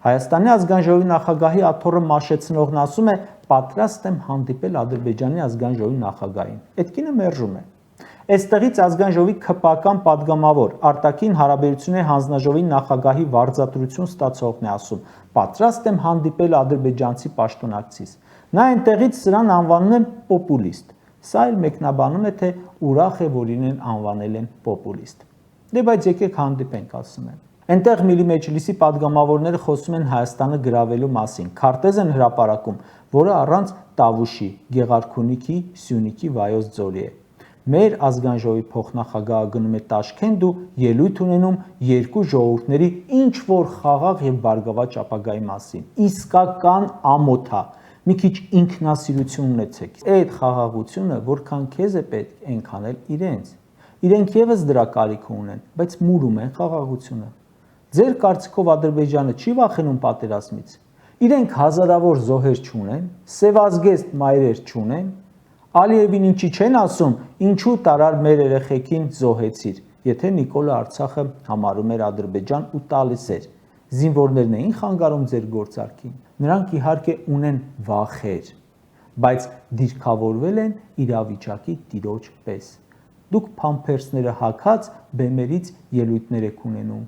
Հայաստանի ազգային ժողովի նախագահի աթոռը մաշեցնողն ասում է. պատրաստ եմ հանդիպել Ադրբեջանի ազգային ժողովի նախագահին։ Այդ կինը մերժում է։ Այստեղից ազգային ժողովի ԿՊ-ական падգամավոր արտաքին հարաբերությունների հանձնաժողովի նախագահի վարձատրություն ստացողն է ասում. պատրաստ եմ հանդիպել ադրբեջանցի պաշտոնակցիս։ Նա այնտեղից սրան անվանում են պոպուլիստ։ Սա էլ մեկնաբանում է, թե ուրախ է, որ իրեն անվանել են պոպուլիստ։ Դե բայց եկեք հանդիպենք, ասում եմ։ Այնտեղ Միլի Մեջլիսի падգամավորները խոսում են Հայաստանը գրավելու մասին, քարտեզ են հրապարակում, որը առանց Տավուշի, Գեղարքունիքի, Սյունիքի Վայոց ձորի է։ Մեր ազգային ժողովի փոխնախագահը գնում է Տաշքենտ ու ելույթ ունենում երկու ժողովուրդների ինչ որ խաղաղ եւ բարգավաճ ապագայի մասին։ Իսկական ամոթ է։ Մի քիչ ինքնասիրություն ունեցեք։ Այդ խաղաղությունը, որքան քեզ է պետք, այնքան էլ իրենց։ Իրենք եւս դրա կարիքը ունեն, բայց մուրում են խաղաղությունը։ Ձեր կարծիքով Ադրբեջանը չի վախենում պատերազմից։ Իրենք հազարավոր զոհեր չունեն, սևազգեստ մայրեր չունեն։ Ալիևին ինչի չեն ասում, ինչու տարար մեր երեխեքին զոհեցիր, եթե Նիկոլը Արցախը համարում էր Ադրբեջան ու տալիս էր։ Զինվորներն էին խանգարում ձեր գործարքին։ Նրանք իհարկե ունեն վախեր, բայց դիրքավորվել են իրավիճակի տիրոջ պես։ Դուք փամփերսները հագած բեմերից ելույթներ եք ունենում,